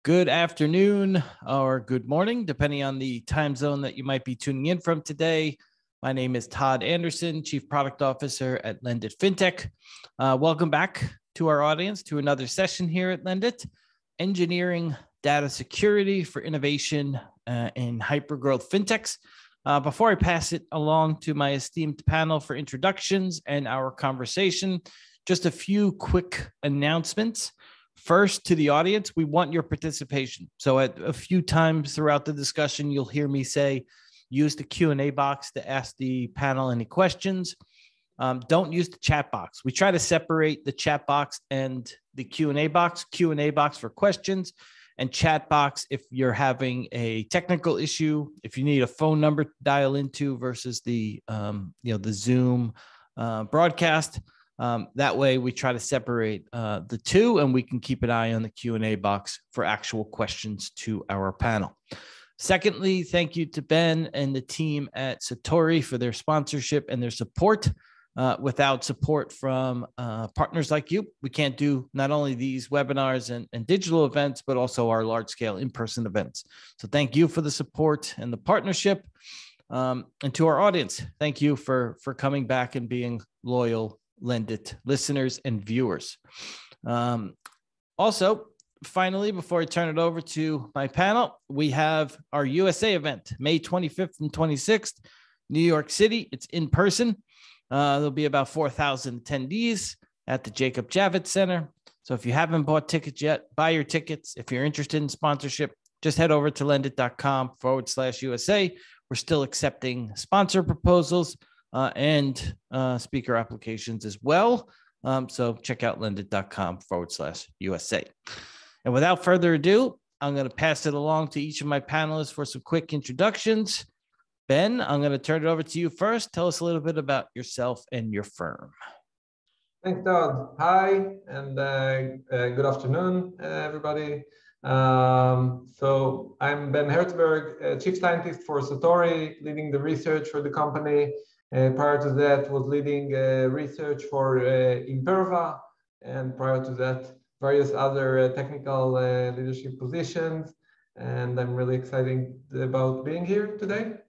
Good afternoon or good morning, depending on the time zone that you might be tuning in from today. My name is Todd Anderson, Chief Product Officer at Lendit Fintech. Welcome back to our audience to another session here at Lendit, Engineering Data Security for Innovation in Hypergrowth Fintechs. Before I pass it along to my esteemed panel for introductions and our conversation, just a few quick announcements. First, to the audience, we want your participation. So at a few times throughout the discussion, you'll hear me say, use the Q&A box to ask the panel any questions. Don't use the chat box. We try to separate the chat box and the Q&A box for questions, and chat box if you're having a technical issue, if you need a phone number to dial into versus the Zoom broadcast. That way we try to separate the two, and we can keep an eye on the Q&A box for actual questions to our panel. Secondly, thank you to Ben and the team at Satori for their sponsorship and their support. Without support from partners like you, we can't do not only these webinars and digital events, but also our large-scale in-person events. So thank you for the support and the partnership. And to our audience, thank you for coming back and being loyal Lendit listeners and viewers. Also, finally, before I turn it over to my panel, we have our USA event, May 25th and 26th, New York City. It's in person. There'll be about 4,000 attendees at the Jacob Javits Center. So if you haven't bought tickets yet, buy your tickets. If you're interested in sponsorship, just head over to lendit.com/USA. We're still accepting sponsor proposals and speaker applications as well. So check out lendit.com/USA. And without further ado, I'm going to pass it along to each of my panelists for some quick introductions. Ben, I'm going to turn it over to you first. Tell us a little bit about yourself and your firm. Thanks, Todd. Hi, and good afternoon, everybody. So I'm Ben Hertzberg, Chief Scientist for Satori, leading the research for the company. Prior to that, was leading research for Imperva, and prior to that, various other technical leadership positions. And I'm really excited about being here today.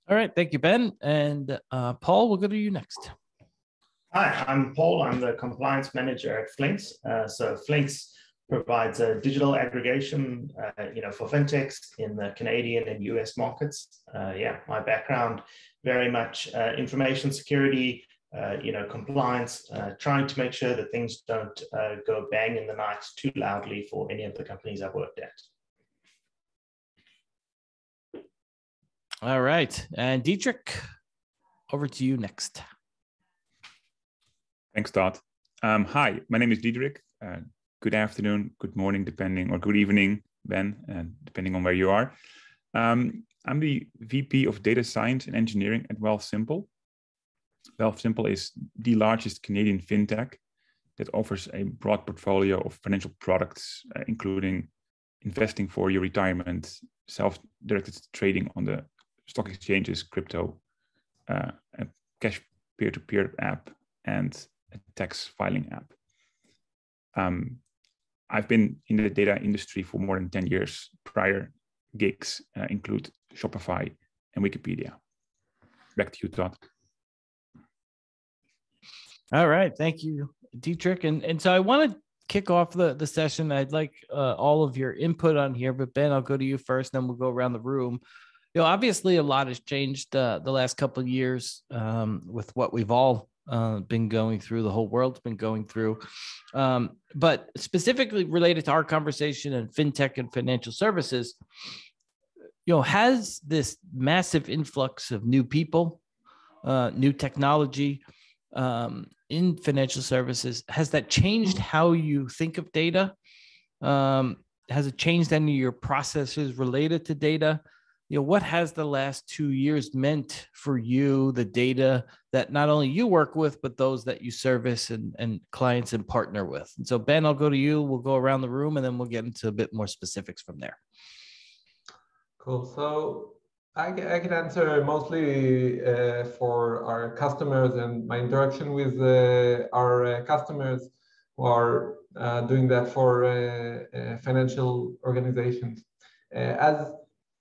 All right, thank you, Ben. And Paul, we'll go to you next. Hi, I'm Paul. I'm the compliance manager at Flinks. So Flinks provides a digital aggregation, for fintechs in the Canadian and US markets. My background very much information security, compliance, trying to make sure that things don't go bang in the night too loudly for any of the companies I've worked at. All right, and Dietrich, over to you next. Thanks, Todd. Hi, my name is Dietrich. Good afternoon, good morning, depending, or good evening, Ben, depending on where you are. I'm the VP of Data Science and Engineering at Wealthsimple. Wealthsimple is the largest Canadian fintech that offers a broad portfolio of financial products, including investing for your retirement, self-directed trading on the stock exchanges, crypto, a cash peer-to-peer app, and a tax filing app. I've been in the data industry for more than 10 years. Prior gigs include Shopify and Wikipedia. Back to you, Todd. All right, thank you, Dietrich. And so I want to kick off the session. I'd like all of your input on here, but Ben, I'll go to you first, then we'll go around the room. Obviously a lot has changed the last couple of years with what we've all been going through, the whole world's been going through. But specifically related to our conversation in fintech and financial services, has this massive influx of new people, new technology in financial services, has that changed how you think of data? Has it changed any of your processes related to data? What has the last 2 years meant for you, the data that not only you work with, but those that you service and clients and partner with? And so, Ben, I'll go to you. We'll go around the room, and then we'll get into a bit more specifics from there. Cool. So I can answer mostly for our customers and my interaction with our customers who are doing that for financial organizations. As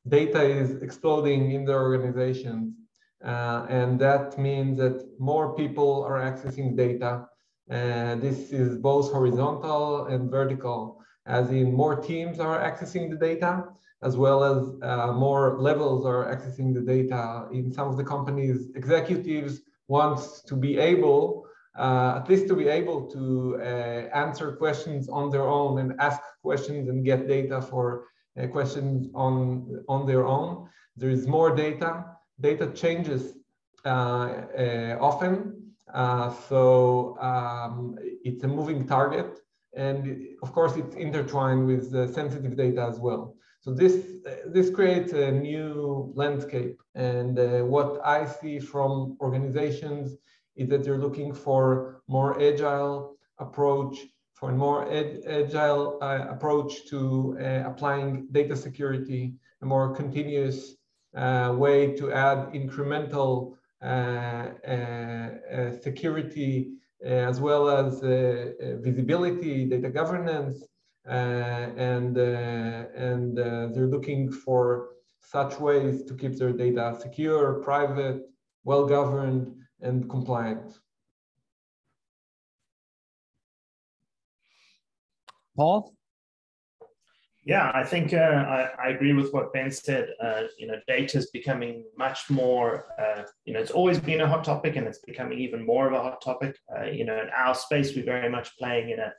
data is exploding in the organizations, and that means that more people are accessing data. This is both horizontal and vertical, as in more teams are accessing the data, as well as more levels are accessing the data. In some of the companies, executives want to be able, at least to be able to answer questions on their own and ask questions and get data for questions on their own. There is more data. Data changes often, so it's a moving target, and of course it's intertwined with sensitive data as well. So this creates a new landscape, and what I see from organizations is that they're looking for more agile approach, for a more agile approach to applying data security, a more continuous way to add incremental security, as well as visibility, data governance, and they're looking for such ways to keep their data secure, private, well-governed, and compliant. Paul? Yeah, I think I agree with what Ben said. Data is becoming much more, it's always been a hot topic, and it's becoming even more of a hot topic. In our space, we're very much playing in a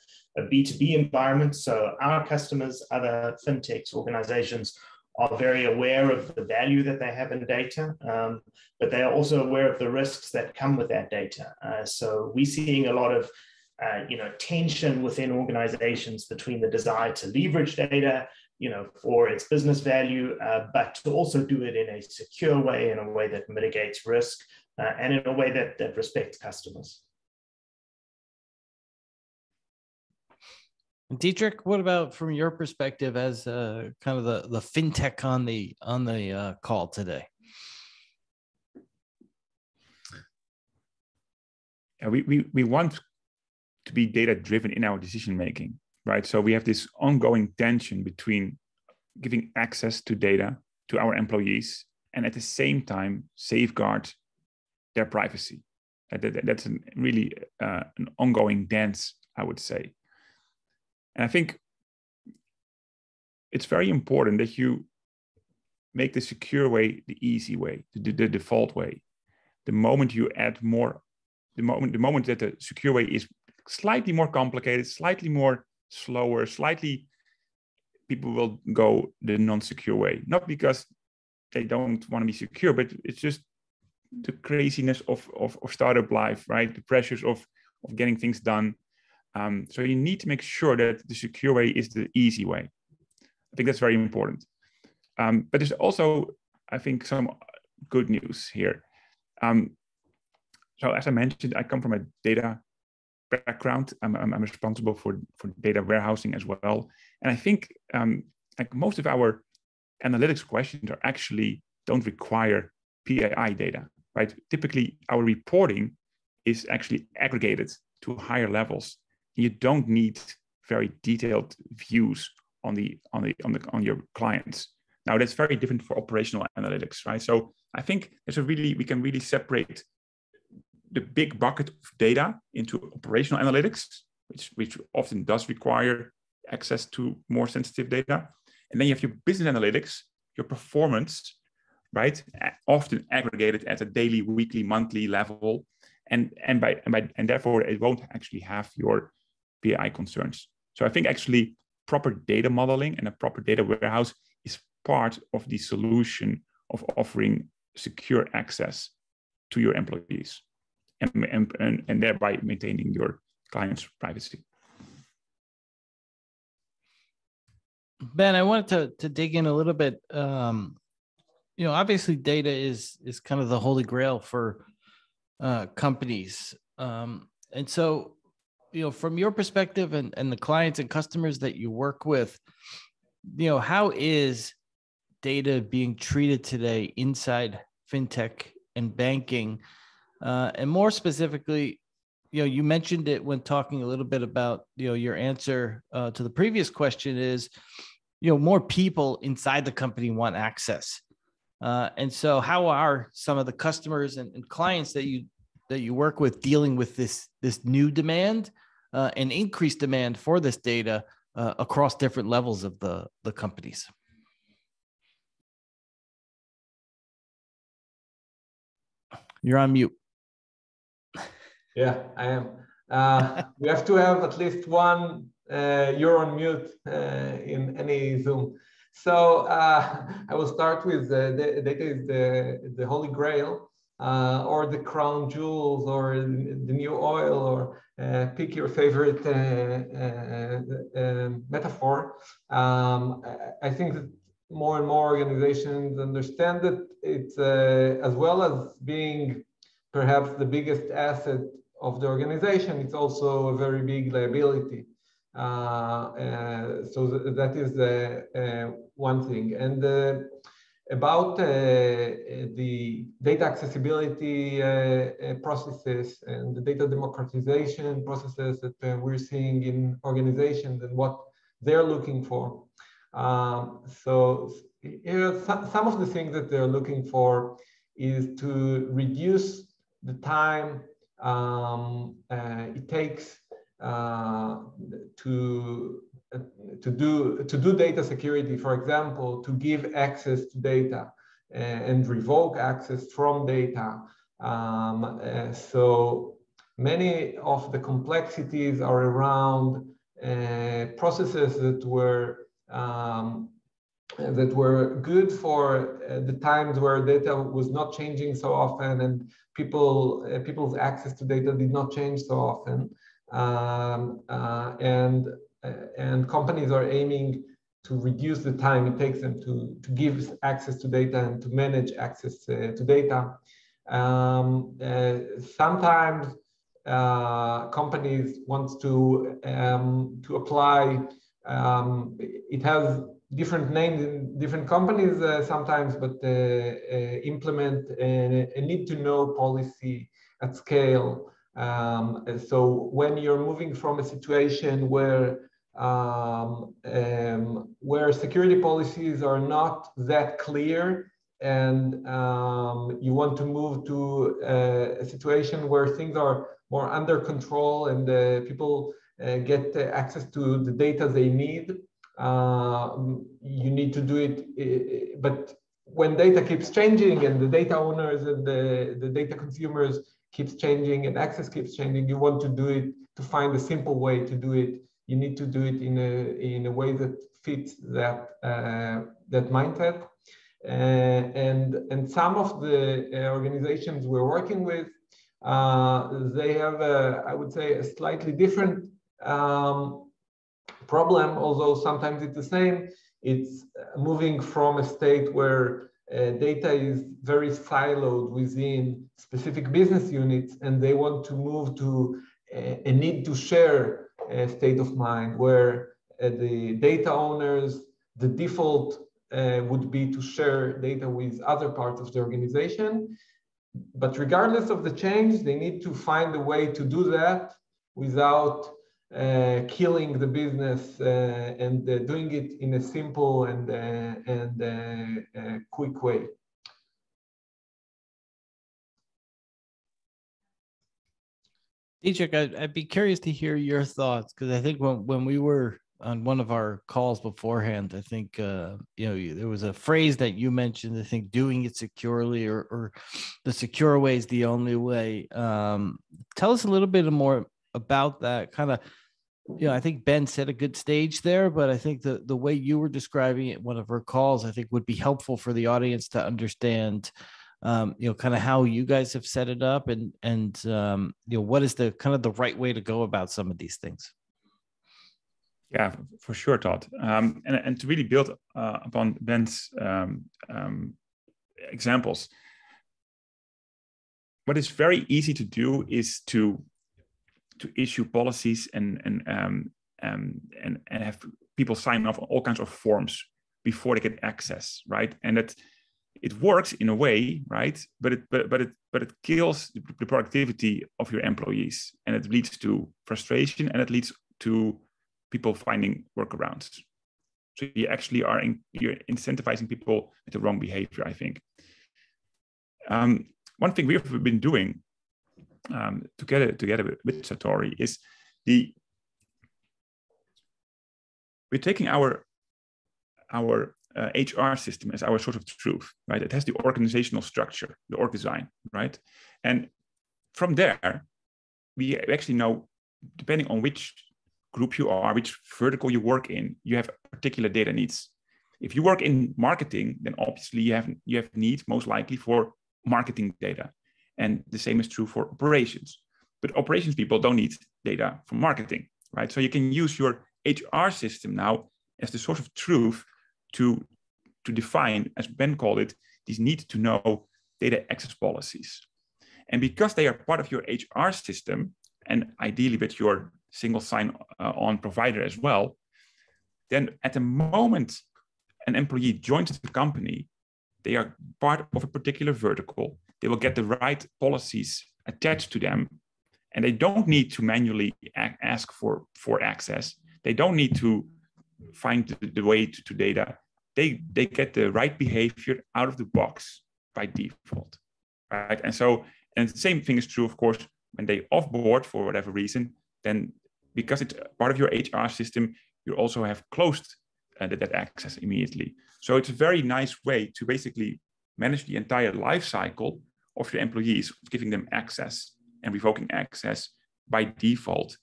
B2B environment. So our customers, other fintechs, organizations, are very aware of the value that they have in data, but they are also aware of the risks that come with that data. So we're seeing a lot of tension within organizations between the desire to leverage data, for its business value, but to also do it in a secure way, in a way that mitigates risk, and in a way that respects customers. Dietrich, what about from your perspective as kind of the fintech on the call today? Yeah, we want to be data driven in our decision making, right? So we have this ongoing tension between giving access to data to our employees and at the same time safeguard their privacy. That's really an ongoing dance, I would say. And I think it's very important that you make the secure way the easy way, the default way. The moment you add more, the moment that the secure way is slightly more complicated, slightly more slower, slightly, people will go the non-secure way. Not because they don't want to be secure, but it's just the craziness of startup life, right? The pressures of getting things done. So you need to make sure that the secure way is the easy way. I think that's very important. But there's also, I think, some good news here. So as I mentioned, I come from a data background. I'm responsible for data warehousing as well. And I think like most of our analytics questions are actually don't require PII data, right? Typically, our reporting is actually aggregated to higher levels. You don't need very detailed views on your clients. Now that's very different for operational analytics, right? So I think we can really separate the big bucket of data into operational analytics, which often does require access to more sensitive data. And then you have your business analytics, your performance, right? Often aggregated at a daily, weekly, monthly level. And therefore it won't actually have your PI concerns. So I think actually proper data modeling and a proper data warehouse is part of the solution of offering secure access to your employees and thereby maintaining your client's privacy. Ben, I wanted to dig in a little bit. Obviously data is kind of the holy grail for companies. And so, from your perspective and the clients and customers that you work with, how is data being treated today inside fintech and banking? And more specifically, you mentioned it when talking a little bit about, your answer to the previous question is, more people inside the company want access. And so how are some of the customers and clients that you work with dealing with this new demand and increased demand for this data across different levels of the companies? You're on mute. Yeah, I am. We have to have at least one you're on mute in any Zoom. So I will start with the data is the holy grail, or the crown jewels, or the new oil, or pick your favorite metaphor. I think that more and more organizations understand that it's as well as being perhaps the biggest asset of the organization, it's also a very big liability. So that is one thing. And about the data accessibility processes and the data democratization processes that we're seeing in organizations and what they're looking for. So some of the things that they're looking for is to reduce the time it takes to do data security, for example, to give access to data and revoke access from data. So many of the complexities are around processes that were good for the times where data was not changing so often, and people's access to data did not change so often. And companies are aiming to reduce the time it takes them to give access to data and to manage access to data. Sometimes companies want to apply. It has different names in different companies sometimes, but implement a need-to-know policy at scale. So when you're moving from a situation where security policies are not that clear, and you want to move to a situation where things are more under control and people get access to the data they need, you need to do it. But when data keeps changing and the data owners and the data consumers keeps changing and access keeps changing, you want to do it, to find a simple way to do it. You need to do it in a way that fits that mindset. And some of the organizations we're working with, they have I would say a slightly different problem, although sometimes it's the same. It's moving from a state where data is very siloed within specific business units, and they want to move to a need to share state of mind, where the data owners, the default would be to share data with other parts of the organization. But regardless of the change, they need to find a way to do that without killing the business and doing it in a simple and quick way. Dietrich, I'd be curious to hear your thoughts, because I think when we were on one of our calls beforehand, I think there was a phrase that you mentioned. I think doing it securely, or the secure way is the only way. Tell us a little bit more about that. Kind of, I think Ben set a good stage there, but I think the way you were describing it in one of our calls, I think would be helpful for the audience to understand. Kind of how you guys have set it up, and what is the kind of the right way to go about some of these things. Yeah, for sure, Todd. And to really build upon Ben's examples, what is very easy to do is to issue policies and have people sign off on all kinds of forms before they get access, right? And that it works in a way, right? But it kills the productivity of your employees, and it leads to frustration, and it leads to people finding workarounds. So you actually you're incentivizing people with the wrong behavior, I think. One thing we've been doing together with Satori is we're taking our HR system as our source of truth, right? It has the organizational structure, the org design, right? And from there, we actually know, depending on which group you are, which vertical you work in, you have particular data needs. If you work in marketing, then obviously you have needs most likely for marketing data. And the same is true for operations. But operations people don't need data from marketing, right? So you can use your HR system now as the source of truth to define, as Ben called it, these need to know data access policies. And because they are part of your HR system, and ideally with your single sign-on provider as well, then at the moment an employee joins the company, they are part of a particular vertical. They will get the right policies attached to them, and they don't need to manually ask for access. They don't need to find the way to data. They get the right behavior out of the box by default, right? And the same thing is true, of course, when they offboard for whatever reason. Then, because it's part of your HR system, you also have closed that access immediately. So it's a very nice way to basically manage the entire life cycle of your employees, giving them access and revoking access by default,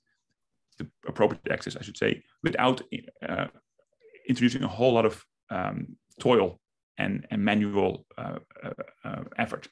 the appropriate access, I should say, without introducing a whole lot of toil and manual effort.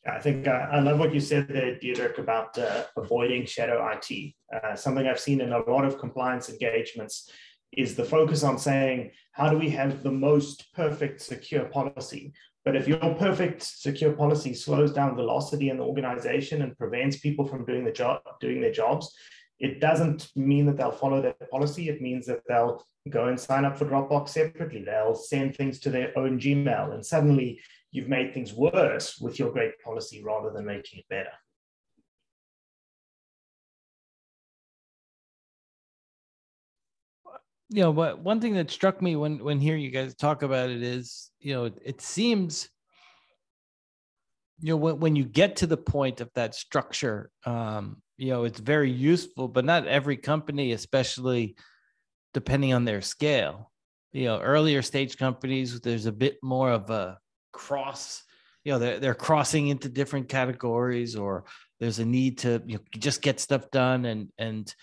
I think I love what you said there, Diederik, about avoiding shadow IT. Something I've seen in a lot of compliance engagements is the focus on saying, how do we have the most perfect secure policy? But if your perfect secure policy slows down velocity in the organization and prevents people from doing their jobs, it doesn't mean that they'll follow that policy. It means that they'll go and sign up for Dropbox separately. They'll send things to their own Gmail, and suddenly you've made things worse with your great policy rather than making it better. You know, but one thing that struck me when hearing you guys talk about it is, you know, it seems, you know, when you get to the point of that structure, you know, it's very useful, but not every company, especially depending on their scale. You know, earlier stage companies, there's a bit more of a cross, you know, they're crossing into different categories, or there's a need to, you know, just get stuff done. And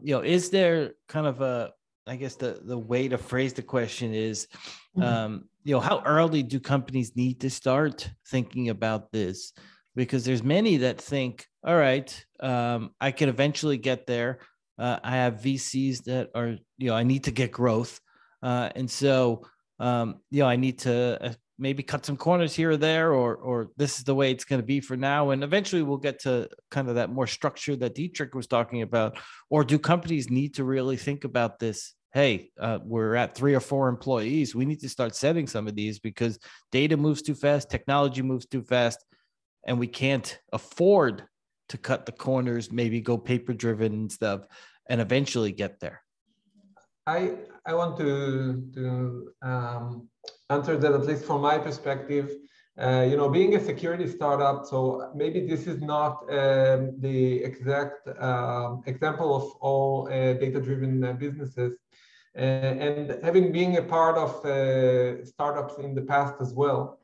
you know, is there kind of a, I guess the way to phrase the question is, you know, how early do companies need to start thinking about this? Because there's many that think, all right, I can eventually get there. I have VCs that are, you know, I need to get growth. And so, you know, I need to maybe cut some corners here or there, or this is the way it's going to be for now. And eventually we'll get to kind of that more structure that Diederik was talking about. Or do companies need to really think about this? Hey, we're at 3 or 4 employees. We need to start setting some of these because data moves too fast, technology moves too fast, and we can't afford to cut the corners, maybe go paper-driven and stuff, and eventually get there. I want to answer that, at least from my perspective. You know, being a security startup, so maybe this is not the exact example of all data-driven businesses. And having been a part of startups in the past as well,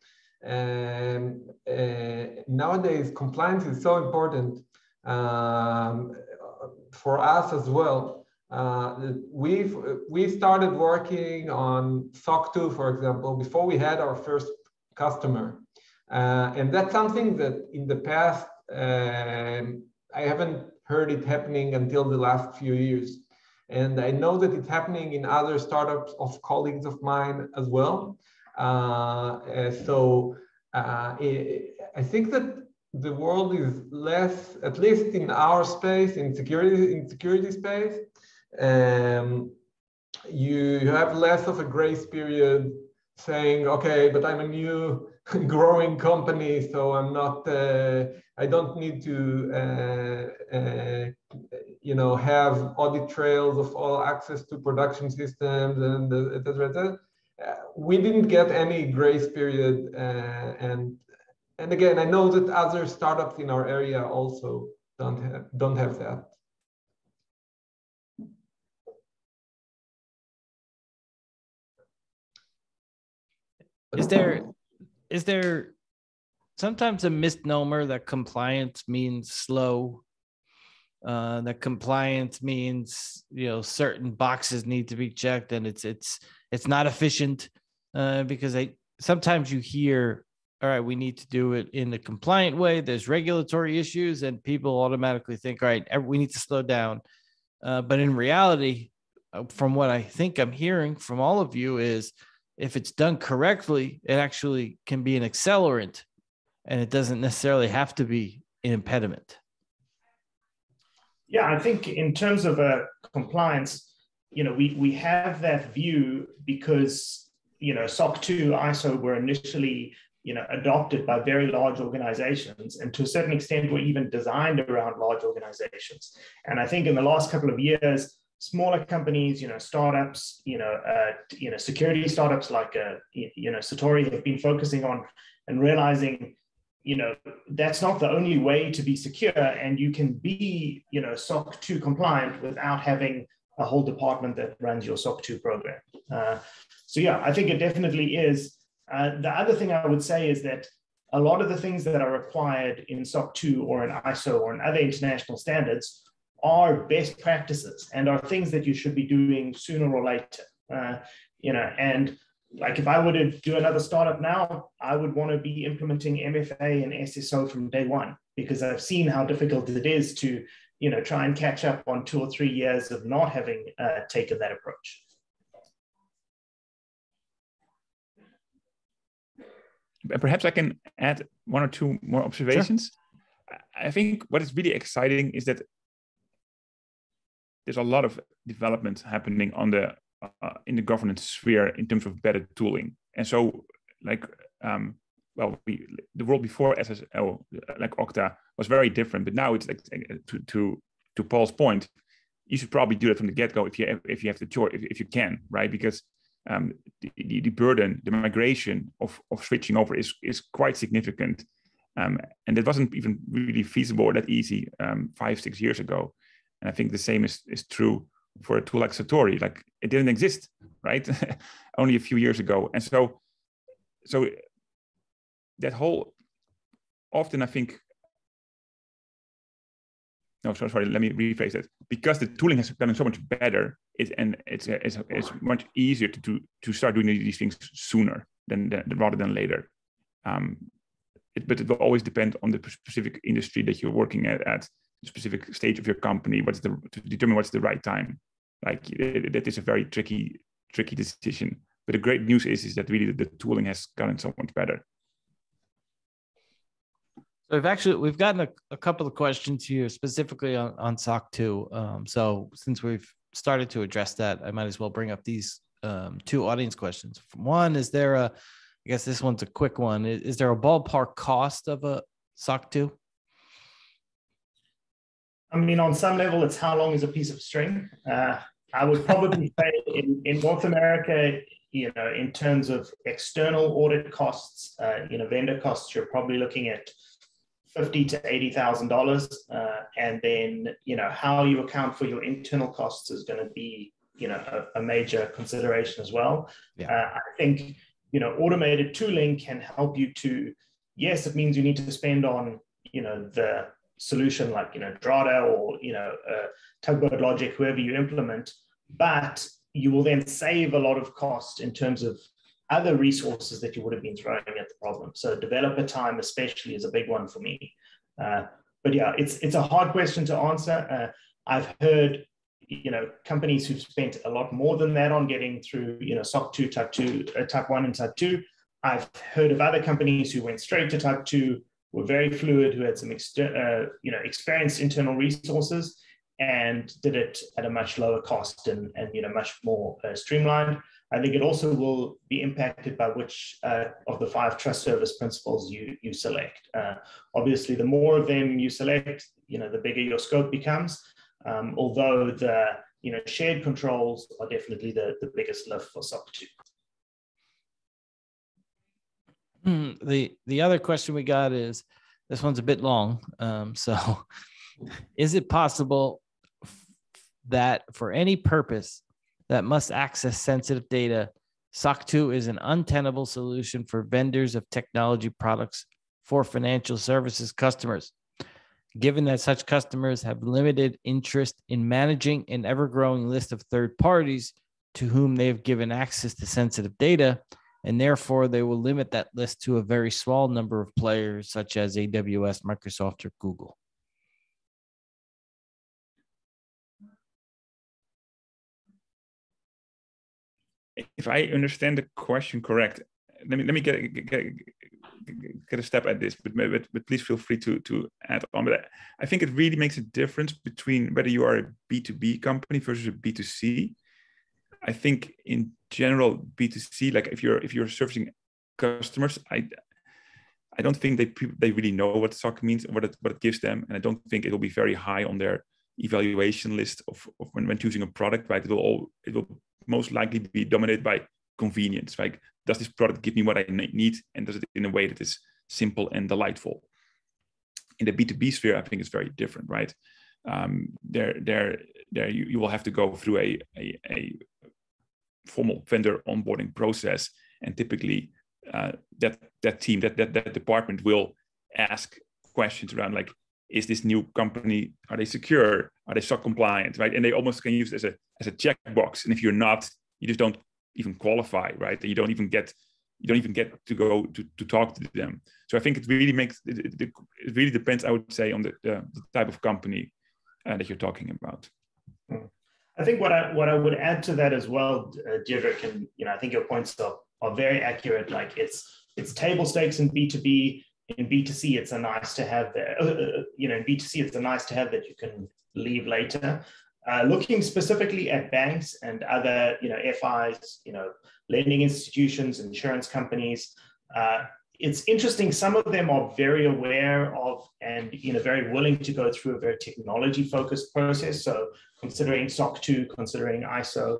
nowadays compliance is so important for us as well. We started working on SOC 2, for example, before we had our first customer. And that's something that in the past, I haven't heard it happening until the last few years. And I know that it's happening in other startups of colleagues of mine as well. I think that the world is less, at least in our space, in security space, you have less of a grace period saying, okay, but I'm a new growing company, so I'm not, I don't need to, have audit trails of all access to production systems and et cetera, et cetera. We didn't get any grace period. And again, I know that other startups in our area also don't have that. Is there sometimes a misnomer that compliance means slow? That compliance means certain boxes need to be checked, and it's not efficient because sometimes you hear, all right, we need to do it in a compliant way. There's regulatory issues, and people automatically think, all right, we need to slow down. But in reality, from what I think I'm hearing from all of you is, if it's done correctly, it actually can be an accelerant, and it doesn't necessarily have to be an impediment. Yeah, I think in terms of compliance, we have that view because, SOC 2, ISO were initially, adopted by very large organizations, and to a certain extent were even designed around large organizations. And I think in the last couple of years, smaller companies, startups, security startups like, Satori have been focusing on and realizing, that's not the only way to be secure, and you can be, SOC 2 compliant without having a whole department that runs your SOC 2 program. So yeah, I think it definitely is. The other thing I would say is that a lot of the things that are required in SOC 2 or in ISO or in other international standards are best practices and are things that you should be doing sooner or later. And like if I were to do another startup now, I would want to be implementing MFA and SSO from day one, because I've seen how difficult it is to, try and catch up on 2 or 3 years of not having taken that approach. Perhaps I can add 1 or 2 more observations. Sure. I think what is really exciting is that there's a lot of development happening on in the governance sphere in terms of better tooling. And so, like, the world before SSO, like Okta, was very different. But now it's like, to Paul's point, you should probably do that from the get-go if you have the choice, if you can, right? Because the burden, the migration of switching over is quite significant, and that wasn't even really feasible or that easy 5-6 years ago. And I think the same is true for a tool like Satori. Like, it didn't exist, right? Only a few years ago. And so that whole, often I think, no, sorry, let me rephrase that. Because the tooling has gotten so much better, it's much easier to start doing these things sooner rather than later. But it will always depend on the specific industry that you're working at the specific stage of your company, to determine what's the right time. Like, that is a very tricky decision. But the great news is that really the tooling has gotten so much better. So we've gotten a couple of questions here specifically on SOC 2. So since we've started to address that, I might as well bring up these 2 audience questions. One, is there I guess this one's a quick one. Is there a ballpark cost of a SOC 2? I mean, on some level, it's how long is a piece of string. I would probably say in North America, in terms of external audit costs, vendor costs, you're probably looking at $50,000 to $80,000, and then how you account for your internal costs is going to be a major consideration as well. Yeah. I think automated tooling can help you to, yes, it means you need to spend on the solution like Drata or Tugboat Logic, whoever you implement, but you will then save a lot of cost in terms of other resources that you would have been throwing at the problem. So developer time especially is a big one for me. But yeah, it's a hard question to answer. I've heard companies who've spent a lot more than that on getting through SOC 2, Type 1 and Type 2. I've heard of other companies who went straight to Type 2, were very fluid, who had some experienced internal resources. and did it at a much lower cost and much more streamlined. I think it also will be impacted by which of the 5 trust service principles you select. Obviously, the more of them you select, the bigger your scope becomes. Although the shared controls are definitely the biggest lift for SOC 2. The other question we got is, this one's a bit long. So is it possible that for any purpose that must access sensitive data, SOC 2 is an untenable solution for vendors of technology products for financial services customers, given that such customers have limited interest in managing an ever-growing list of third parties to whom they have given access to sensitive data, and therefore they will limit that list to a very small number of players such as AWS, Microsoft, or Google? If I understand the question correct, let me get a step at this, but please feel free to add on. But I think it really makes a difference between whether you are a B2B company versus a B2C. I think in general, B2C, like if you're servicing customers, I don't think they really know what SOC means, what it gives them, and I don't think it will be very high on their evaluation list of when choosing a product. Right, it will most likely be dominated by convenience. Like, does this product give me what I need, and does it in a way that is simple and delightful? In the B2B sphere, I think it's very different, right? There you will have to go through a formal vendor onboarding process, and typically that team, that department will ask questions around, like, is this new company, are they secure, are they SOC compliant, right? And they almost can use it as a checkbox. And if you're not, you just don't even qualify, right? You don't even get to go to talk to them. So I think it really it really depends, I would say, on the type of company that you're talking about. I think what I would add to that as well, Diederik, and I think your points are very accurate. Like, it's table stakes in B2B. In B2C, it's a nice to have there. In B2C, it's a nice to have that you can leave later. Looking specifically at banks and other, FIs, lending institutions, insurance companies, it's interesting. Some of them are very aware of and very willing to go through a very technology-focused process. So considering SOC 2, considering ISO,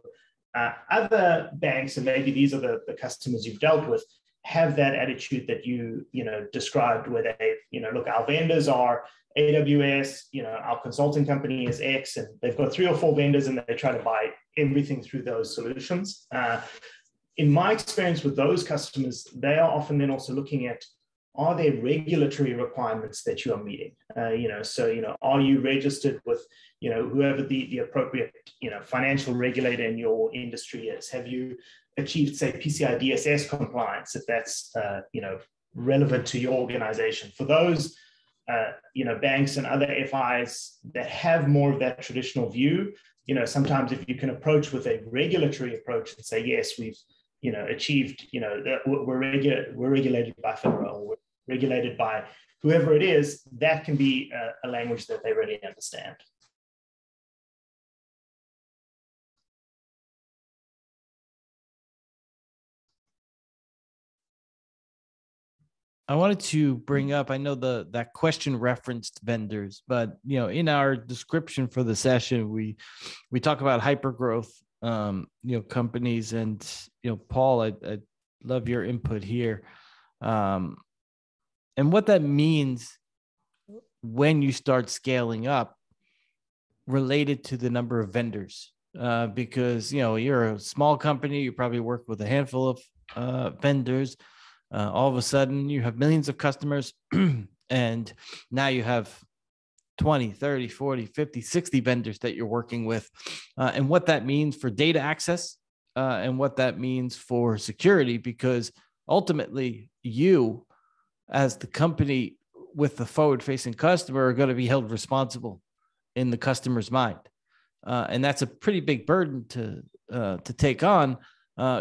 other banks, and maybe these are the customers you've dealt with, have that attitude that you described, where they look, our vendors are AWS, our consulting company is X, and they've got 3 or 4 vendors, and they try to buy everything through those solutions. In my experience with those customers, they are often then also looking at, are there regulatory requirements that you are meeting? So are you registered with whoever the appropriate financial regulator in your industry is? Have you achieved, say, PCI DSS compliance, if that's relevant to your organization? For those banks and other FIs that have more of that traditional view, sometimes if you can approach with a regulatory approach and say, yes, we've achieved, we're regulated by FINRA, or we're regulated by whoever it is, that can be a language that they really understand. I wanted to bring up, I know that question referenced vendors, but in our description for the session, we talk about hypergrowth companies, and Paul, I love your input here, and what that means when you start scaling up related to the number of vendors, because you're a small company, you probably work with a handful of vendors. All of a sudden you have millions of customers and now you have 20, 30, 40, 50, 60 vendors that you're working with, and what that means for data access, and what that means for security, because ultimately you, as the company with the forward-facing customer, are going to be held responsible in the customer's mind. And that's a pretty big burden to take on,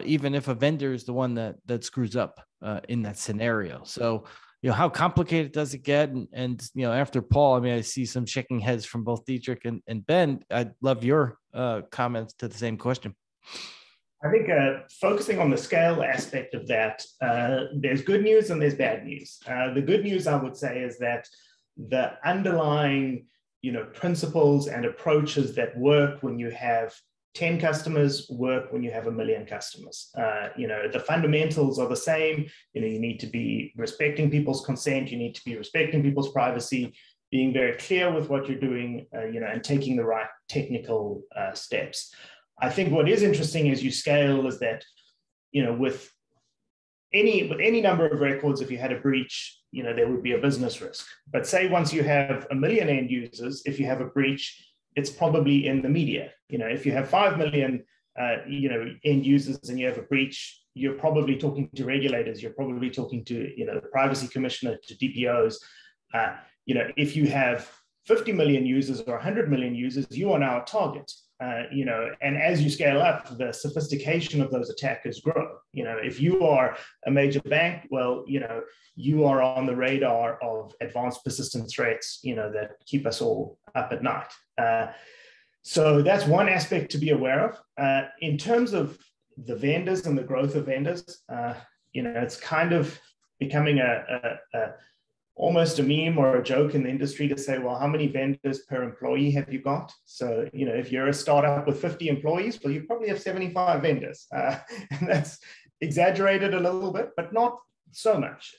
even if a vendor is the one that screws up in that scenario. So, how complicated does it get? And after Paul, I mean, I see some shaking heads from both Dietrich and Ben. I'd love your comments to the same question. I think focusing on the scale aspect of that, there's good news and there's bad news. The good news, I would say, is that the underlying principles and approaches that work when you have 10 customers work when you have 1 million customers. The fundamentals are the same. You need to be respecting people's consent. You need to be respecting people's privacy, being very clear with what you're doing, and taking the right technical steps. I think what is interesting as you scale is that, with any number of records, if you had a breach, there would be a business risk. But say once you have 1 million end users, if you have a breach, it's probably in the media. If you have 5 million, end users and you have a breach, you're probably talking to regulators. You're probably talking to, the privacy commissioner, to DPOs. If you have 50 million users or 100 million users, you are now a target. And as you scale up, the sophistication of those attackers grow. If you are a major bank, well, you are on the radar of advanced persistent threats, that keep us all up at night. So that's one aspect to be aware of. In terms of the vendors and the growth of vendors, it's kind of becoming almost a meme or a joke in the industry to say, well, how many vendors per employee have you got? So, if you're a startup with 50 employees, well, you probably have 75 vendors. And that's exaggerated a little bit, but not so much.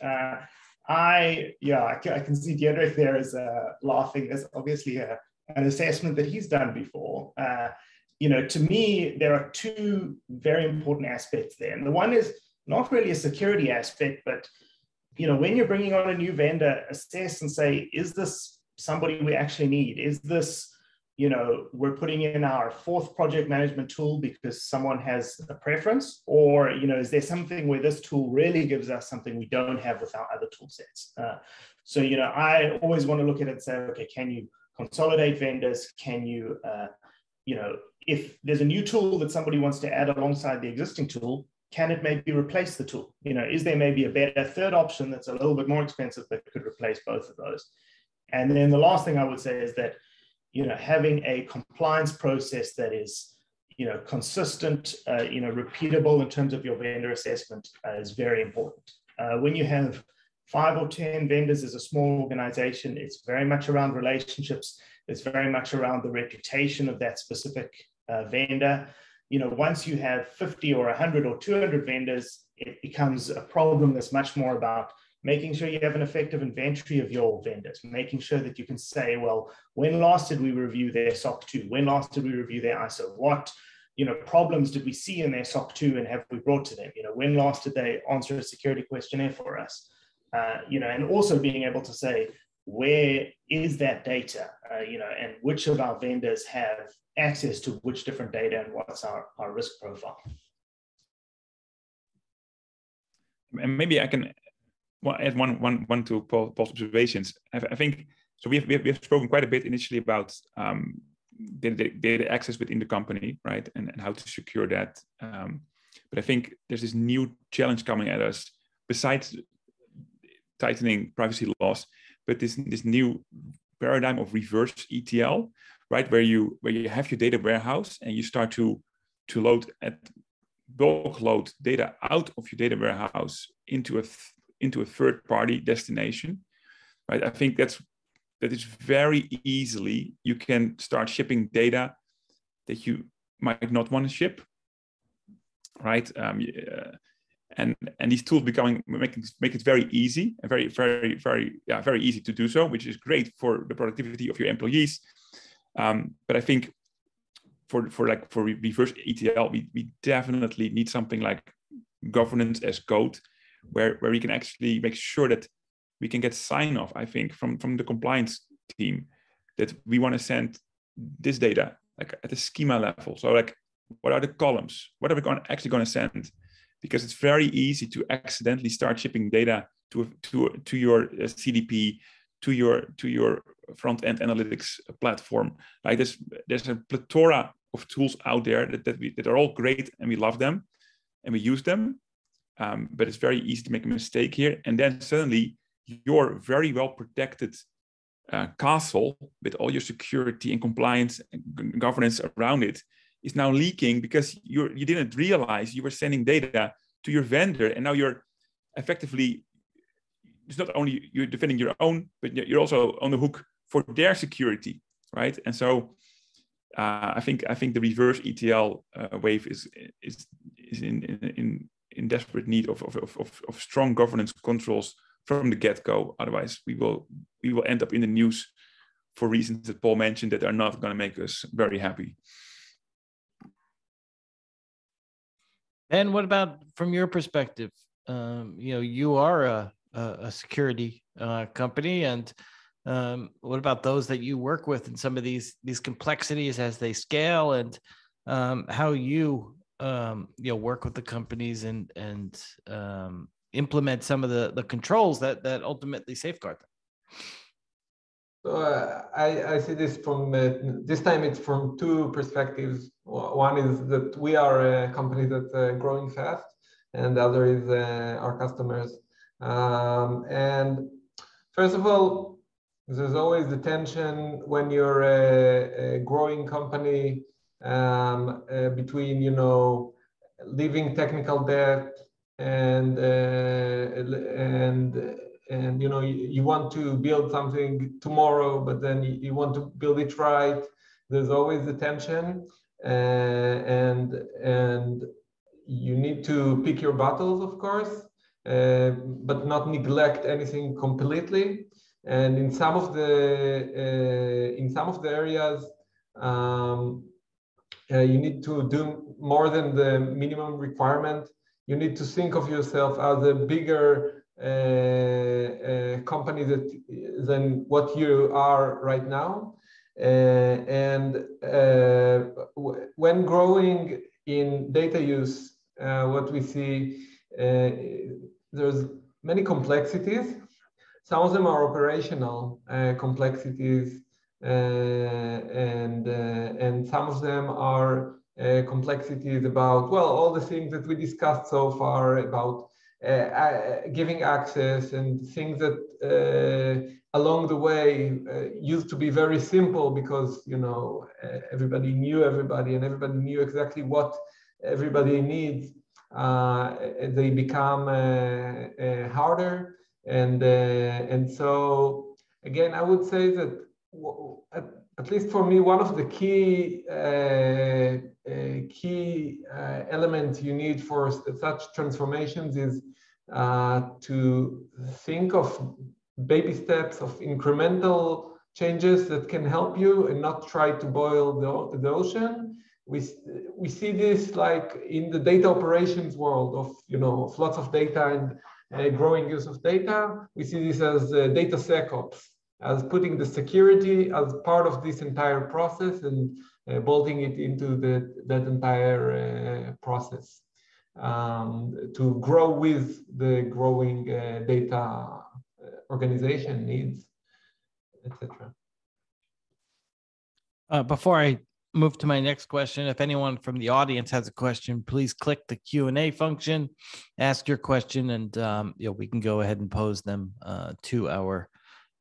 I can see Dietrich there is laughing. There's obviously an assessment that he's done before. To me, there are two very important aspects there. And the one is not really a security aspect, but when you're bringing on a new vendor, assess and say, is this somebody we actually need? Is this, we're putting in our 4th project management tool because someone has a preference? Or, is there something where this tool really gives us something we don't have with our other tool sets? So, I always want to look at it and say, okay, can you consolidate vendors? Can you, if there's a new tool that somebody wants to add alongside the existing tool, can it maybe replace the tool? Is there maybe a better third option that's a little bit more expensive that could replace both of those? And then the last thing I would say is that, having a compliance process that is, consistent, repeatable in terms of your vendor assessment is very important. When you have 5 or 10 vendors as a small organization, it's very much around relationships. It's very much around the reputation of that specific vendor. Once you have 50 or 100 or 200 vendors, it becomes a problem that's much more about making sure you have an effective inventory of your vendors, making sure that you can say, well, when last did we review their SOC 2? When last did we review their ISO? What problems did we see in their SOC 2 and have we brought to them? When last did they answer a security questionnaire for us? And also being able to say, where is that data? And which of our vendors have access to which different data and what's our risk profile? And maybe I can add one to Paul's observations. I think so. We have spoken quite a bit initially about data access within the company, right, and how to secure that. But I think there's this new challenge coming at us, besides tightening privacy laws, but this new paradigm of reverse ETL, right, where you have your data warehouse and you start to bulk load data out of your data warehouse into a third-party destination, right? I think that is very easily you can start shipping data that you might not want to ship, right? And these tools make it very easy and very easy to do so, which is great for the productivity of your employees. But I think for reverse ETL, we definitely need something like governance as code, where we can actually make sure that we can get sign off, I think, from the compliance team that we want to send this data like at the schema level. So like, what are the columns? What are we actually going to send? Because it's very easy to accidentally start shipping data to your CDP, to your front-end analytics platform. Like there's a plethora of tools out there that are all great and we love them and we use them. But it's very easy to make a mistake here. And then suddenly your very well protected castle with all your security and compliance and governance around it is now leaking because you didn't realize you were sending data to your vendor, and now you're effectively, it's not only you're defending your own, but you're also on the hook for their security, right? And so I think the reverse ETL wave is in desperate need of strong governance controls from the get-go. Otherwise, we will end up in the news for reasons that Paul mentioned that are not going to make us very happy. And what about from your perspective? You are a security company, and what about those that you work with and some of these complexities as they scale, and how you work with the companies and implement some of the controls that ultimately safeguard them? So I see this from this time. It's from two perspectives. One is that we are a company that's growing fast, and the other is our customers. And first of all, there's always the tension when you're a growing company between leaving technical debt and you want to build something tomorrow, but then you want to build it right. There's always the tension, and you need to pick your battles, of course, but not neglect anything completely. And in some of the areas, you need to do more than the minimum requirement. You need to think of yourself as a bigger company than what you are right now. When growing in data use, what we see, there's many complexities. Some of them are operational complexities, and some of them are complexities about, well, all the things that we discussed so far about giving access and things that along the way used to be very simple because everybody knew everybody and everybody knew exactly what everybody needs. They become harder, and so again, I would say that at least for me, one of the key elements you need for such transformations is to think of baby steps, of incremental changes that can help you, and not try to boil the ocean. We see this like in the data operations world of lots of data and growing use of data. We see this as DataSecOps, as putting the security as part of this entire process and bolting it into that entire process to grow with the growing data organization needs, etc. Before I move to my next question, if anyone from the audience has a question, please click the Q&A function, ask your question, and we can go ahead and pose them to our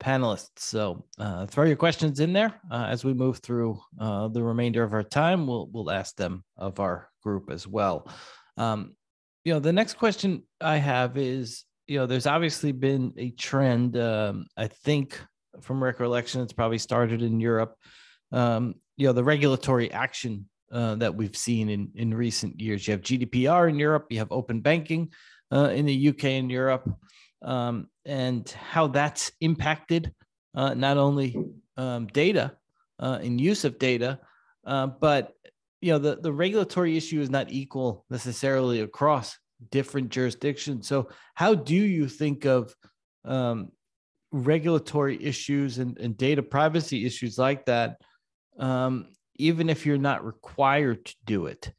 panelists. So throw your questions in there. As we move through the remainder of our time, we'll ask them of our group as well. The next question I have is, there's obviously been a trend, I think from recollection, it's probably started in Europe, the regulatory action that we've seen in recent years. You have GDPR in Europe, you have open banking in the UK and Europe, and how that's impacted not only data and use of data, but the regulatory issue is not equal necessarily across different jurisdictions. So how do you think of regulatory issues and data privacy issues like that, even if you're not required to do it?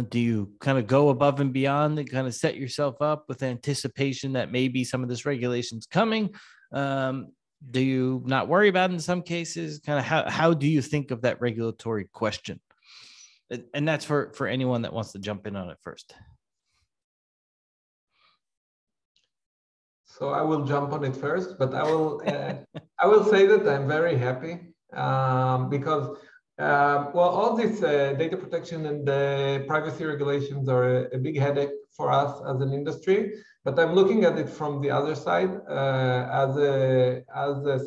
Do you kind of go above and beyond and kind of set yourself up with anticipation that maybe some of this regulation's coming? Do you not worry about it in some cases? Kind of how do you think of that regulatory question? And that's for anyone that wants to jump in on it first. so I will jump on it first. But I will say that I'm very happy because well, all this data protection and privacy regulations are a big headache for us as an industry. But I'm looking at it from the other side as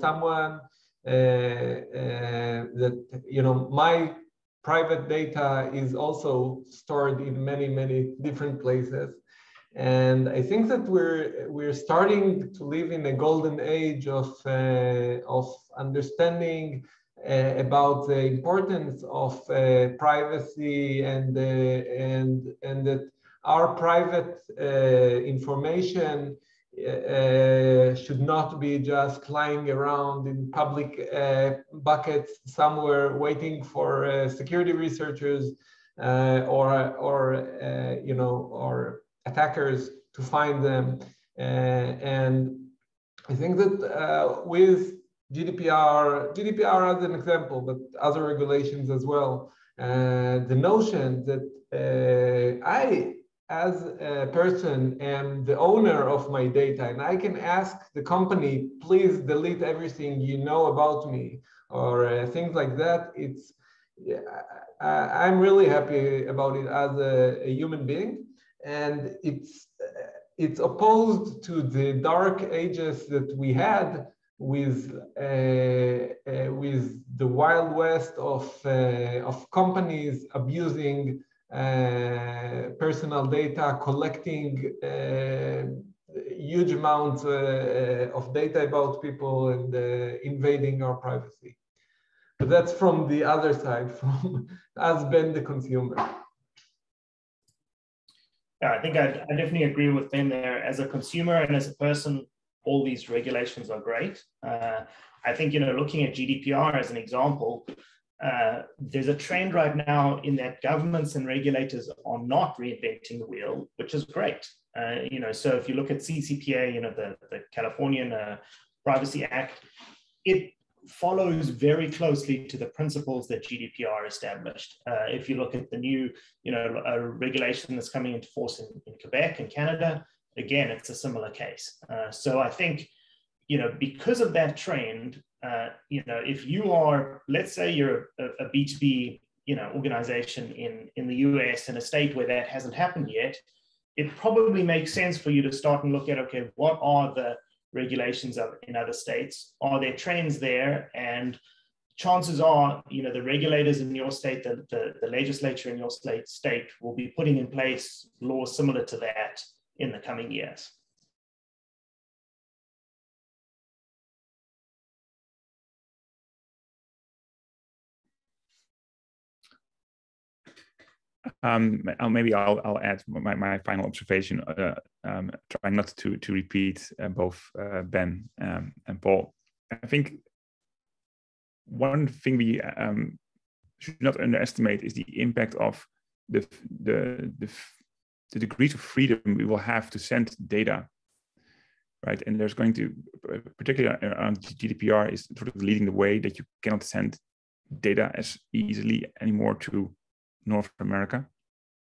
someone that, you know, my private data is also stored in many different places. And I think that we're starting to live in a golden age of understanding about the importance of privacy and that our private information should not be just lying around in public buckets somewhere waiting for security researchers or attackers to find them. And I think that with GDPR as an example, but other regulations as well, the notion that I, as a person, am the owner of my data, and I can ask the company, please delete everything you know about me, or things like that. I'm really happy about it as a human being, and it's opposed to the dark ages that we had with the Wild West of companies abusing personal data, collecting huge amounts of data about people and invading our privacy. But that's from the other side, from us being the consumer. Yeah, I think I definitely agree with Ben there. As a consumer and as a person, all these regulations are great. I think, you know, looking at GDPR as an example, there's a trend right now in that governments and regulators are not reinventing the wheel, which is great. You know, so if you look at CCPA, you know, the Californian Privacy Act, it follows very closely to the principles that GDPR established. If you look at the new, you know, regulation that's coming into force in Quebec and Canada, again, it's a similar case. So I think, you know, because of that trend, you know, if you are, let's say you're a B2B, you know, organization in the US, in a state where that hasn't happened yet, it probably makes sense for you to start and look at, okay, what are the regulations in other states? Are there trends there? And chances are, you know, the regulators in your state, the legislature in your state will be putting in place laws similar to that in the coming years. Maybe I'll add my final observation, trying not to repeat both Ben and Paul. I think one thing we should not underestimate is the impact of the degrees of freedom we will have to send data, right? And there's going to, particularly around GDPR, is sort of leading the way that you cannot send data as easily anymore to North America,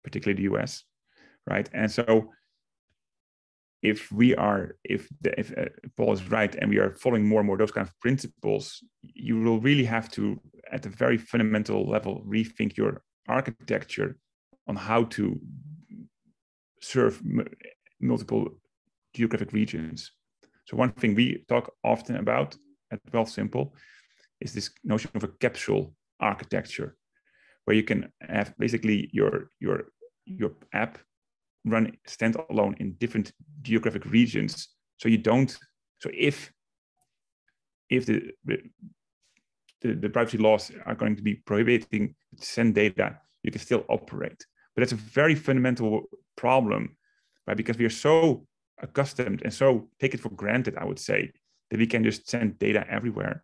particularly the US, right? And so if Paul is right and we are following more and more those kind of principles, you will really have to, at a very fundamental level, rethink your architecture on how to serve multiple geographic regions. So one thing we talk often about at Wealthsimple is this notion of a capsule architecture, where you can have basically your app run standalone in different geographic regions. So you don't. So if the privacy laws are going to be prohibiting to send data, you can still operate. But that's a very fundamental problem, right? Because we are so accustomed and so take it for granted, I would say, that we can just send data everywhere,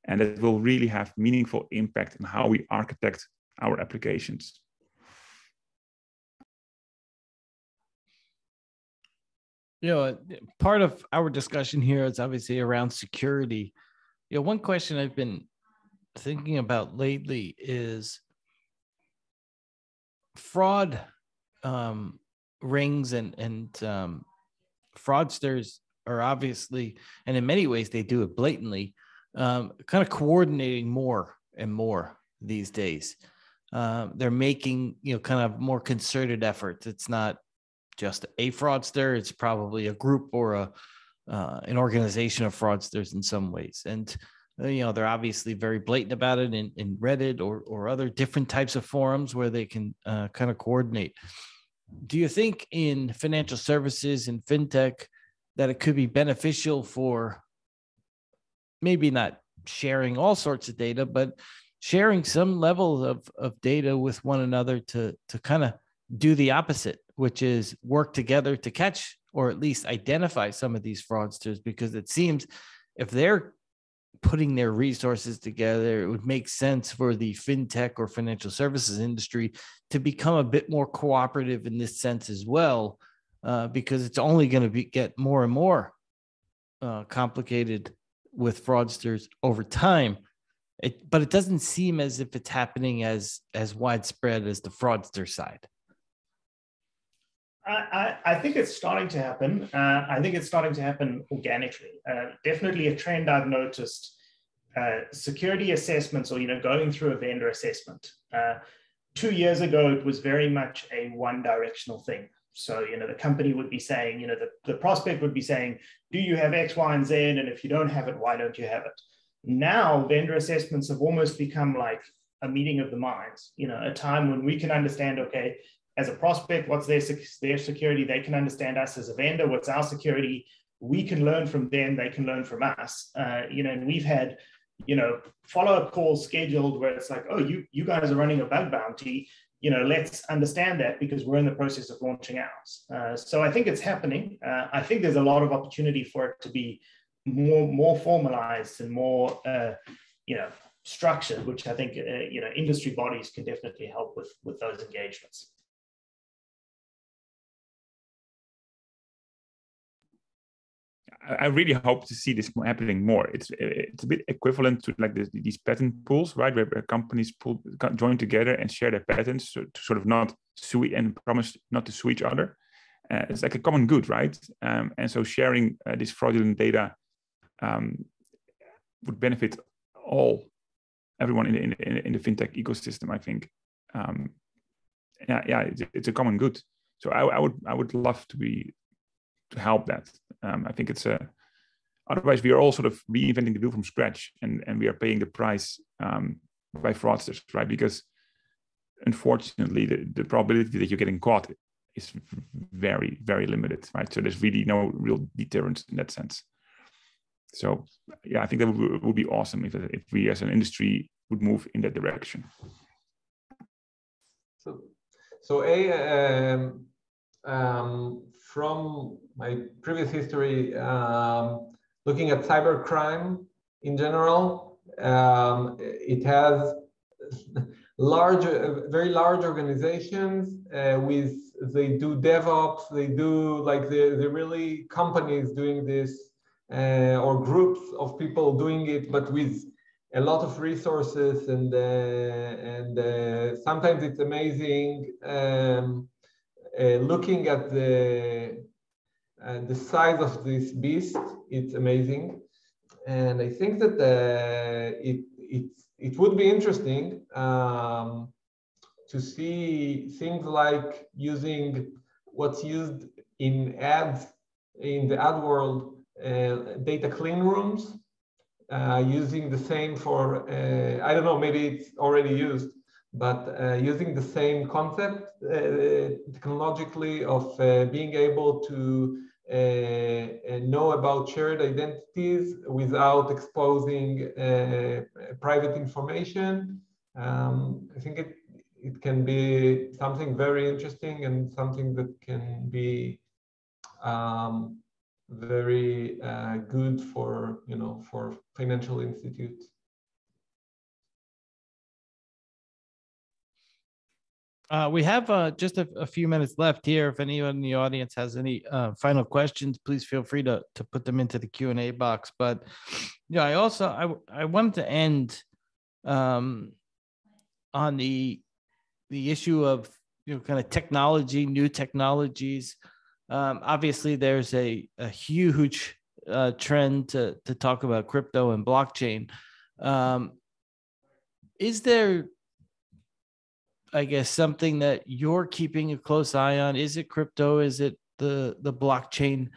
and it will really have meaningful impact on how we architect our applications. You know, part of our discussion here is obviously around security. You know, one question I've been thinking about lately is fraud rings and fraudsters are obviously, and in many ways they do it blatantly, kind of coordinating more and more these days. They're making, kind of more concerted efforts. It's not just a fraudster. It's probably a group or an organization of fraudsters in some ways. And, they're obviously very blatant about it in Reddit or other different types of forums where they can kind of coordinate. Do you think in financial services and fintech that it could be beneficial for maybe not sharing all sorts of data, but sharing some level of data with one another to kind of do the opposite, which is work together to catch or at least identify some of these fraudsters? Because it seems if they're putting their resources together, it would make sense for the fintech or financial services industry to become a bit more cooperative in this sense as well, because it's only going to get more and more complicated with fraudsters over time. But it doesn't seem as if it's happening as widespread as the fraudster side. I think it's starting to happen. I think it's starting to happen organically. Definitely a trend I've noticed. Security assessments, or going through a vendor assessment. 2 years ago, it was very much a one-directional thing. So the company would be saying, the prospect would be saying, do you have X, Y, and Z? And if you don't have it, why don't you have it? Now, vendor assessments have almost become like a meeting of the minds. A time when we can understand, okay, as a prospect, what's their security? They can understand us as a vendor. What's our security? We can learn from them. They can learn from us. And we've had, follow-up calls scheduled where it's like, oh, you guys are running a bug bounty. Let's understand that because we're in the process of launching ours. So I think it's happening. I think there's a lot of opportunity for it to be more formalized and more, structured, which I think, industry bodies can definitely help with those engagements. I really hope to see this happening more. It's a bit equivalent to like these patent pools, right? Where companies join together and share their patents to sort of not sue and promise not to sue each other. It's like a common good, right? And so sharing this fraudulent data would benefit everyone in the fintech ecosystem, I think. It's a common good. So I would love to help that. I think it's otherwise we are all sort of reinventing the wheel from scratch, and we are paying the price by fraudsters, right? Because unfortunately, the probability that you're getting caught is very, very limited, right? So there's really no real deterrent in that sense. So I think that would be awesome if we as an industry would move in that direction. From my previous history, looking at cybercrime in general, it has very large organizations they do DevOps, they do like the really companies doing this, or groups of people doing it, but with a lot of resources, and sometimes it's amazing. Looking at the size of this beast, it's amazing, and I think that it would be interesting to see things like using what's used in ads in the ad world, data clean rooms, using the same for I don't know, maybe it's already used, but using the same concept technologically of being able to know about shared identities without exposing private information. I think it can be something very interesting and something that can be very good for for financial institutes. We have just a few minutes left here. If anyone in the audience has any final questions, please feel free to put them into the Q&A box. But I wanted to end on the issue of kind of technology, new technologies. Obviously, there's a huge trend to talk about crypto and blockchain. Is there, I guess, something that you're keeping a close eye on? Is it crypto? Is it the blockchain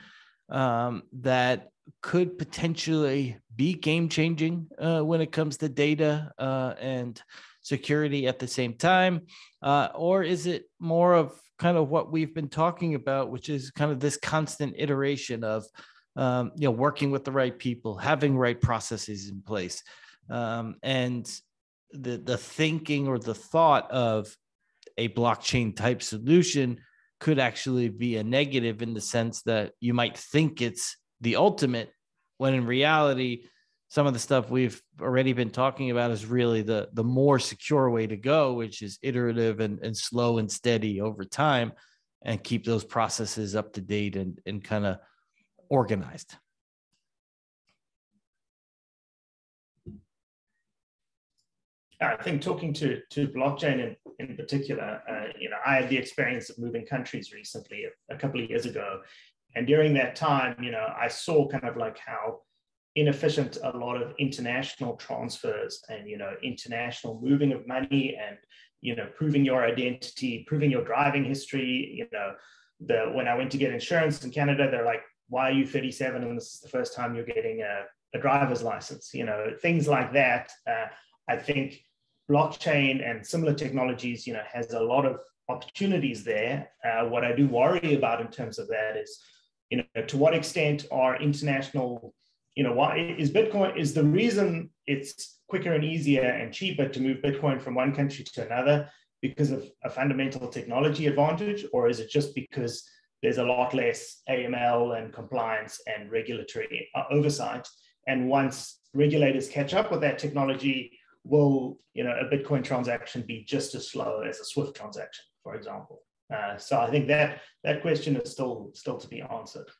that could potentially be game changing when it comes to data and security at the same time? Or is it more of kind of what we've been talking about, which is kind of this constant iteration of working with the right people, having right processes in place, and the thinking or the thought of a blockchain type solution could actually be a negative in the sense that you might think it's the ultimate, when in reality, some of the stuff we've already been talking about is really the more secure way to go, which is iterative and slow and steady over time, and keep those processes up to date and kind of organized. I think talking to blockchain in particular, I had the experience of moving countries recently, a couple of years ago. And during that time, I saw kind of like how inefficient a lot of international transfers and, international moving of money and, proving your identity, proving your driving history. When I went to get insurance in Canada, they're like, why are you 37? And this is the first time you're getting a driver's license, things like that. I think blockchain and similar technologies, has a lot of opportunities there. What I do worry about in terms of that is, to what extent are international, why is Bitcoin, is the reason it's quicker and easier and cheaper to move Bitcoin from one country to another because of a fundamental technology advantage, or is it just because there's a lot less AML and compliance and regulatory oversight? And once regulators catch up with that technology, will a Bitcoin transaction be just as slow as a SWIFT transaction, for example? So I think that question is still to be answered.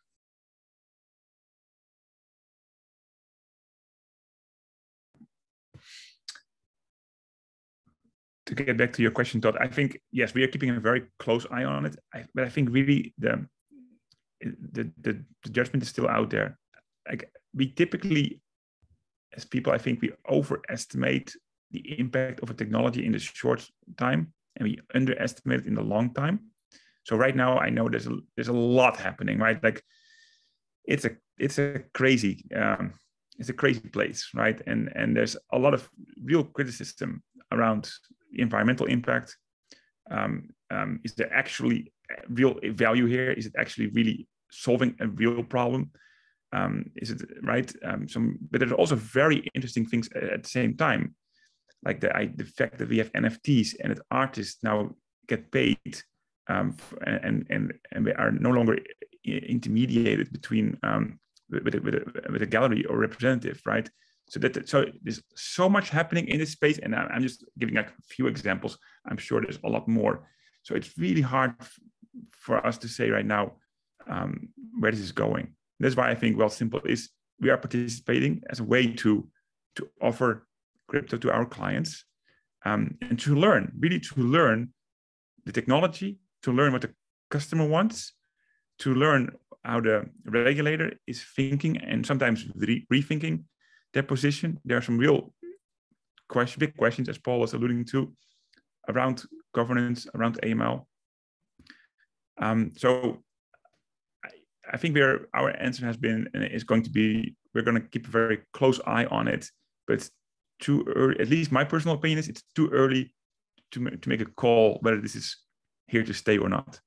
To get back to your question, Todd, I think, yes, we are keeping a very close eye on it. But I think really the judgment is still out there. Like, we typically, as people, I think we overestimate the impact of a technology in the short time, and we underestimate it in the long time. So right now, I know there's a lot happening, right? Like, it's a crazy place, right? And there's a lot of real criticism around the environmental impact. Is there actually real value here? Is it actually really solving a real problem? Is it right? But there's also very interesting things at the same time, like the fact that we have NFTs and that artists now get paid, and we are no longer intermediated between with a gallery or representative, right? So there's so much happening in this space, and I'm just giving like a few examples. I'm sure there's a lot more. So it's really hard for us to say right now where this is going. That's why I think Wealthsimple is, we are participating as a way to offer crypto to our clients, and to learn the technology, to learn what the customer wants, to learn how the regulator is thinking and sometimes rethinking their position. There are some real big questions, as Paul was alluding to, around governance, around AML. So I think our answer has been and is going to be, we're going to keep a very close eye on it, but too early, at least my personal opinion is, it's too early to make a call whether this is here to stay or not.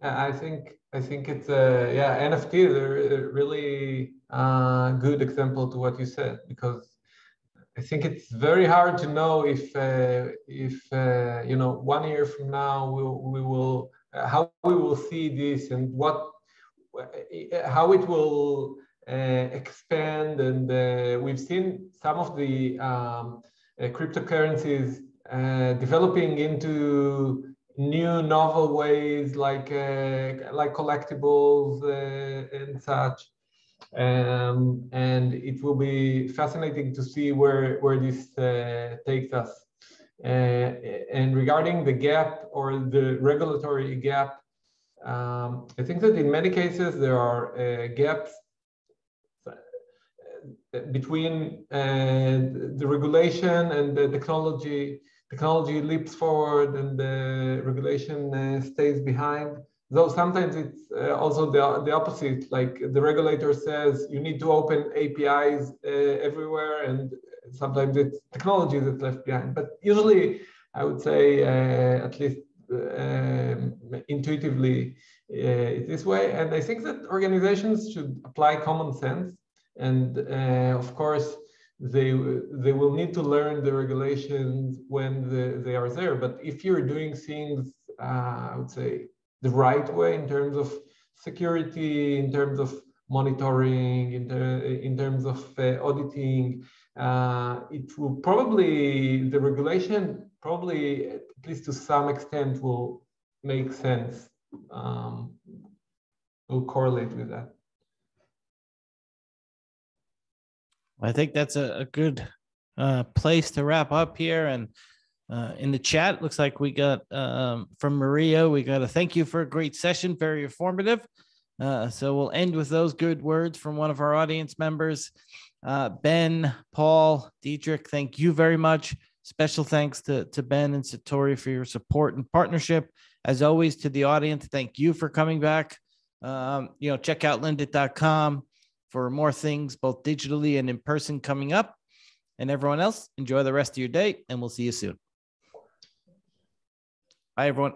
I think it's NFT is a really good example to what you said, because I think it's very hard to know if 1 year from now we will how we will see this and how it will expand. And we've seen some of the cryptocurrencies developing into new novel ways, like collectibles and such. And it will be fascinating to see where this takes us. And regarding the gap or the regulatory gap, I think that in many cases there are gaps between the regulation and the technology. Technology leaps forward and the regulation stays behind. Though sometimes it's also the opposite, like the regulator says you need to open APIs everywhere, and sometimes it's technology that's left behind. But usually I would say, at least intuitively, it's this way. And I think that organizations should apply common sense. And of course, they will need to learn the regulations when they are there. But if you're doing things, I would say, the right way in terms of security, in terms of monitoring, in terms of auditing, it will probably, the regulation probably, at least to some extent, will make sense, will correlate with that. I think that's a good place to wrap up here. And in the chat, looks like we got from Maria, we got a thank you for a great session, very informative. So we'll end with those good words from one of our audience members. Ben, Paul, Diedrich, thank you very much. Special thanks to Ben and Satori for your support and partnership. As always, to the audience, thank you for coming back. Check out lendit.com for more things, both digitally and in person coming up. And everyone else, enjoy the rest of your day, and we'll see you soon. Bye, everyone.